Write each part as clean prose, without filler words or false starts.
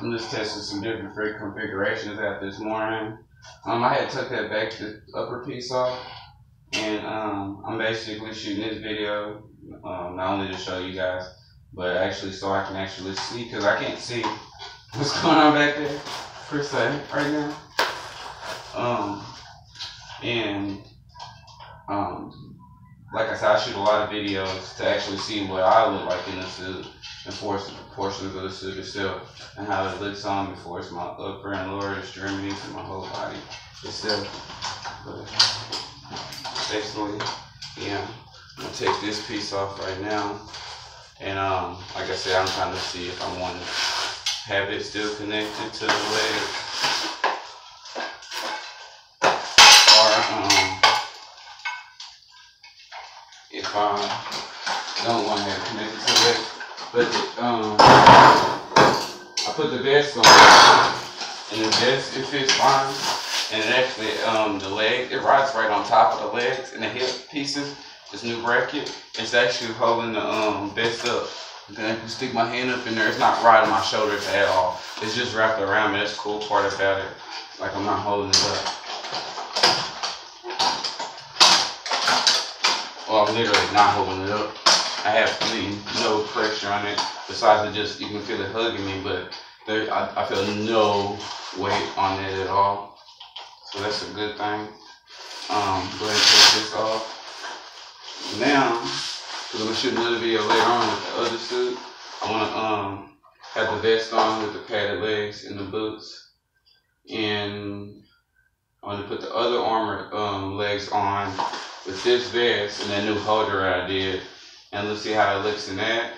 I'm just testing some different free configurations out this morning. I had took that back to the upper piece off, and I'm basically shooting this video not only to show you guys, but actually so I can actually see, because I can't see what's going on back there per se right now. Like I said, I shoot a lot of videos to actually see what I look like in the suit and portions of the suit itself and how it looks on me before it's my upper and lower extremities and my whole body itself. But basically, yeah, I'm gonna take this piece off right now, and like I said, I'm trying to see if I want to have it still connected to the leg, or if I don't want to have it connected to the leg. But I put the vest on, and the vest, it fits fine, and it actually, the leg, it rides right on top of the legs, and the hip pieces, this new bracket, it's actually holding the vest up. Then I can stick my hand up in there. It's not riding my shoulders at all. It's just wrapped around me. That's the cool part about it. Like, I'm not holding it up. Well, I'm literally not holding it up. I have no pressure on it, besides it just, you can feel it hugging me, but I feel no weight on it at all. So that's a good thing. Go ahead and take this off. Now, because I'm going to shoot another video later on with the other suit, I want to have the vest on with the padded legs and the boots. And I want to put the other armor legs on with this vest and that new holder I did. And let's see how it looks in that.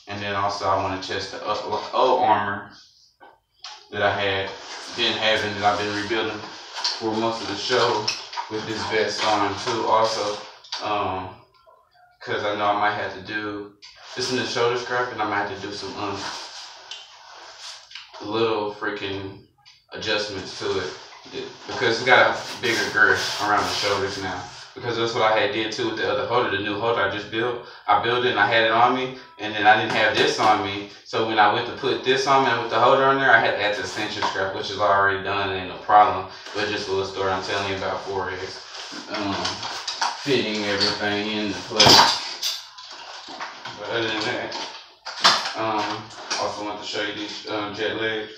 And then also I want to test the old armor that I had been having, that I've been rebuilding for most of the show, with this vest on too also. Because I know I might have to do this in the shoulder strap, and I might have to do some little freaking adjustments to it, because it's got a bigger girth around the shoulders now. Because that's what I had did too with the other holder, the new holder I just built. I built it and I had it on me, and then I didn't have this on me. So when I went to put this on me and with the holder on there, I had to add the cincher strap, which is already done and ain't no problem. But just a little story I'm telling you about for it is fitting everything into place. But other than that, also want to show you these jet legs.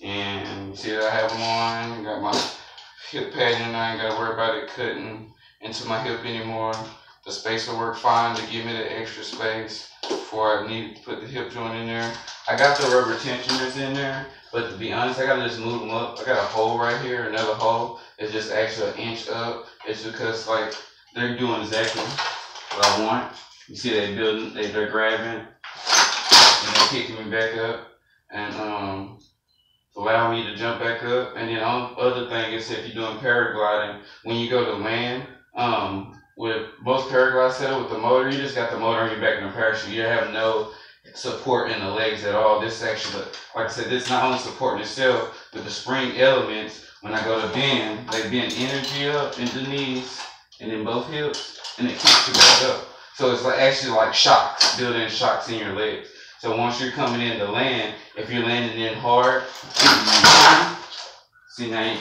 And you see that I have them on. Got my hip padding, I ain't got to worry about it cutting into my hip anymore. The space will work fine to give me the extra space before I need to put the hip joint in there. I got the rubber tensioners in there, but to be honest, I got to just move them up. I got a hole right here, another hole. It's just actually an inch up. It's because like they're doing exactly what I want. You see they building, they're grabbing, and they're kicking me back up, and allow me to jump back up. And then the other thing is, if you're doing paragliding, when you go to land, with most paraglide setup with the motor, you just got the motor on your back and the parachute. You have no support in the legs at all. This actually, like I said, this not only supporting itself, but the spring elements, when I go to bend, they bend energy up in the knees and in both hips, and it keeps you back up. So it's like actually like shocks, building shocks in your legs. So once you're coming in to land, if you're landing in hard, see now,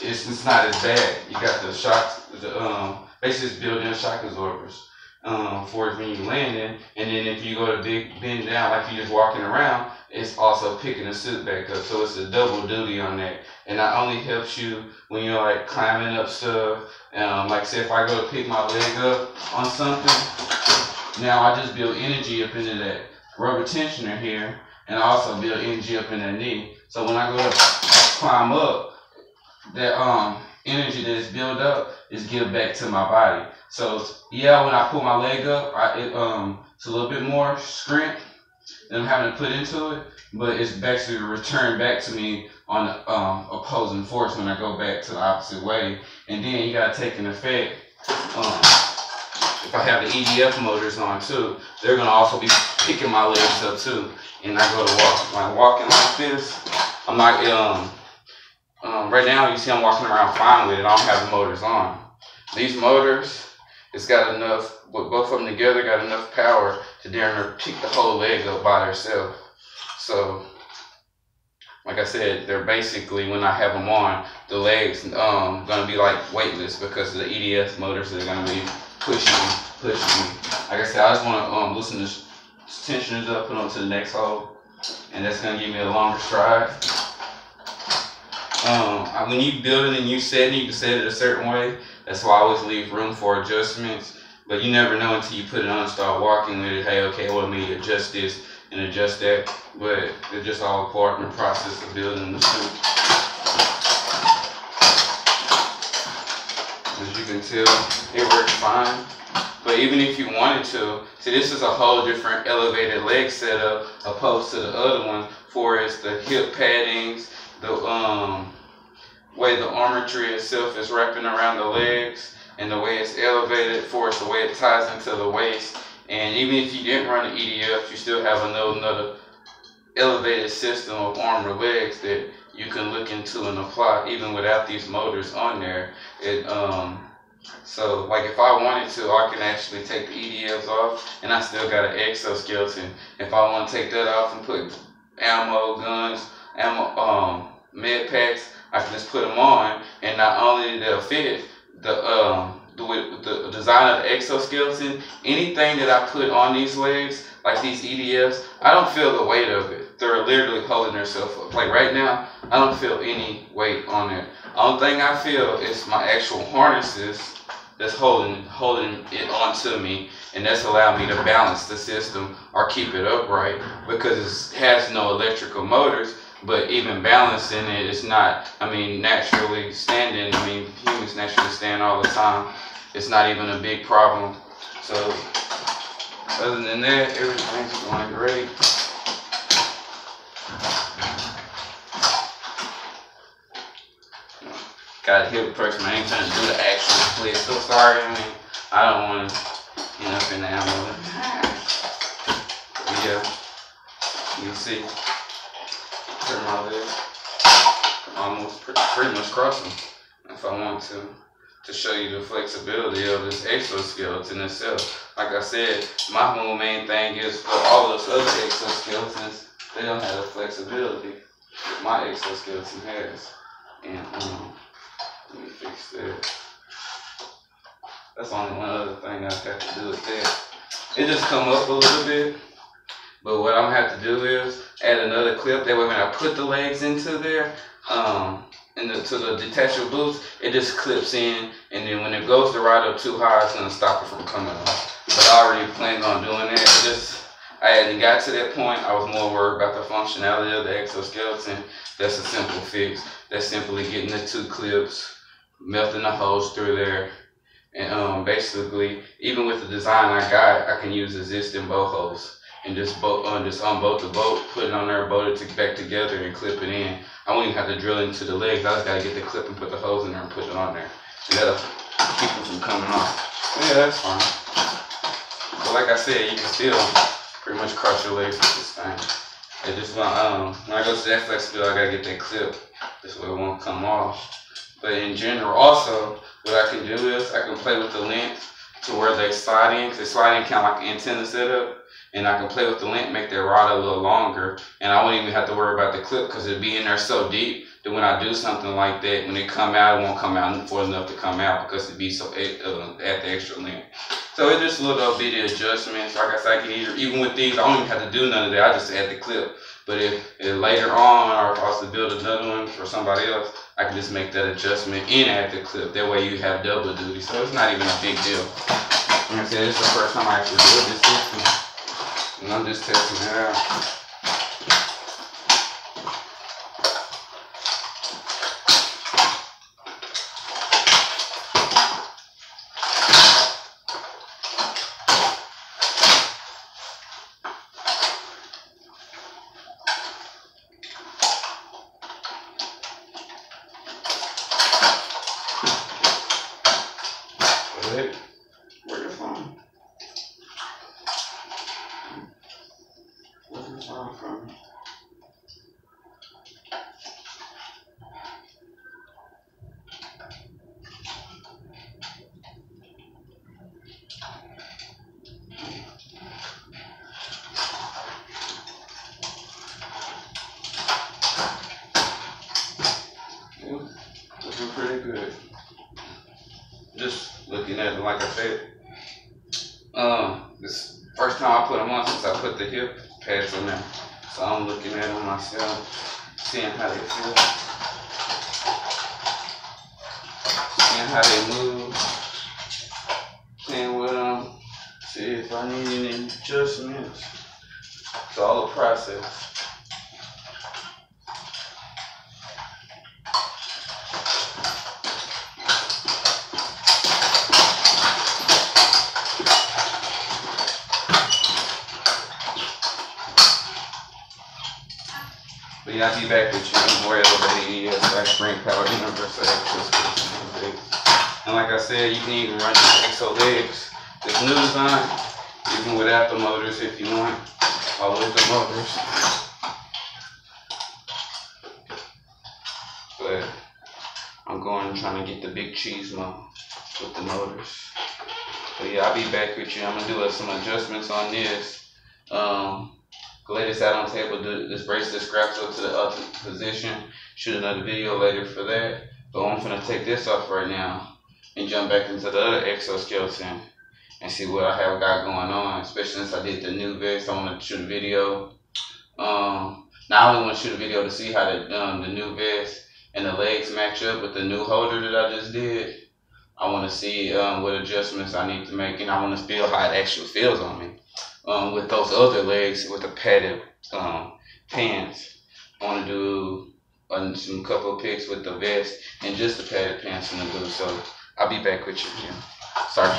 it's not as bad. You got the shocks, basically it's built-in shock absorbers for when you landing. And then if you go to bend down, like you're just walking around, it's also picking the suit back up. So it's a double duty on that. And not only helps you when you're like climbing up stuff, like say if I go to pick my leg up on something, now I just build energy up into that rubber tensioner here, and I also build energy up in that knee. So when I go to climb up, that energy that is built up is given back to my body. So yeah, when I pull my leg up, it's a little bit more strength than I'm having to put into it, but it's basically returned back to me on the opposing force when I go back to the opposite way. And then you gotta take an effect. If I have the EDF motors on too, they're gonna also be picking my legs up too. And I go to walk. When I'm walking like this, I'm not, right now you see I'm walking around fine with it. I don't have the motors on. These motors, it's got enough, with both of them together, got enough power to damn near pick the whole leg up by themselves. So like I said, they're basically, when I have them on, the legs gonna be like weightless because of the EDS motors that are gonna be pushing me. Like I said, I just wanna loosen this tensioners up, put them to the next hole, and that's gonna give me a longer stride. When you build it and you set it, you can set it a certain way. That's why I always leave room for adjustments. But you never know until you put it on and start walking with it. Hey, okay, well, let me adjust this and adjust that. But it's just all part in the process of building the suit. As you can tell, it works fine. But even if you wanted to, see, this is a whole different elevated leg setup opposed to the other one. For it's the hip paddings, the way the armature itself is wrapping around the legs, and the way it's elevated for us, the way it ties into the waist. And even if you didn't run an EDF, you still have another elevated system of armor legs that you can look into and apply even without these motors on there. So like if I wanted to, I can actually take the EDFs off, and I still got an exoskeleton. If I want to take that off and put ammo, guns, med packs, I can just put them on, and not only they'll fit the design of the exoskeleton, anything that I put on these legs, like these EDFs, I don't feel the weight of it. They're literally holding themselves up. Like right now, I don't feel any weight on it. Only thing I feel is my actual harnesses that's holding it onto me, and that's allowing me to balance the system or keep it upright, because it has no electrical motors. But even balancing it, it's not, naturally standing. Humans naturally stand all the time. It's not even a big problem. So other than that, everything's going great. Gotta hit a person. I ain't trying to do the actual split. So sorry. I don't want to end up in the ammo. Yeah, you can see. Turn my leg. Almost pretty much cross them if I want to show you the flexibility of this exoskeleton itself. Like I said, my whole main thing is for all those other exoskeletons, they don't have the flexibility that my exoskeleton has. And let me fix that. That's only one other thing I have to do with that. It just come up a little bit. But what I'm gonna have to do is add another clip. That way when I put the legs into there, to the detachable boots, it just clips in, and then when it goes to ride up too high, it's gonna stop it from coming off. But I already planned on doing that. I hadn't got to that point. I was more worried about the functionality of the exoskeleton. That's a simple fix. That's simply getting the two clips, melting the holes through there, and basically, even with the design I got, I can use existing bow holes. And just unbolt the bolt, put it on there, bolt it back together, and clip it in. I won't even have to drill into the legs. I just gotta get the clip and put the holes in there and put it on there. And that'll keep them from coming off. Yeah, that's fine. But like I said, you can still pretty much cross your legs with this thing. It just when I go to that flexibility, I gotta get that clip. This way it won't come off. But in general, also, what I can do is I can play with the length to where they slide in, because they slide in kind of like an antenna setup. And I can play with the length, make that rod a little longer, and I won't even have to worry about the clip because it'll be in there so deep that when I do something like that, when it come out, it won't come out for enough to come out because it'll be so at the extra length. So it's just little bitty adjustments. Like I said, I can even with these, I don't even have to do none of that. I just add the clip. But if later on, or if I was to build another one for somebody else, I can just make that adjustment and add the clip. That way you have double duty. So it's not even a big deal. Like I said, this is the first time I actually built this system. And I'm just testing it out. Where your phone? Where's your phone from? like I said, this first time I put them on since I put the hip pads on there. So I'm looking at them myself, seeing how they feel, seeing how they move, playing with them, see if I need any adjustments. It's all a process. But yeah, I'll be back with you. I'm more over the spring power universal exoskeleton. And like I said, you can even run your exo legs. This new design, even without the motors if you want. Or with the motors. But I'm trying to get the big cheese mode with the motors. But yeah, I'll be back with you. I'm gonna do some adjustments on this. Lay this out on the table, just brace the scraps up to the other position. Shoot another video later for that. But I'm gonna take this off right now and jump back into the other exoskeleton and see what I have got going on. Especially since I did the new vest, I want to shoot a video. Now I only want to shoot a video to see how the new vest and the legs match up with the new holder that I just did. I want to see what adjustments I need to make, and I want to feel how it actually feels on me. With those other legs with the padded pants. I want to do some couple of pics with the vest and just the padded pants in the boot. So I'll be back with you. Sorry.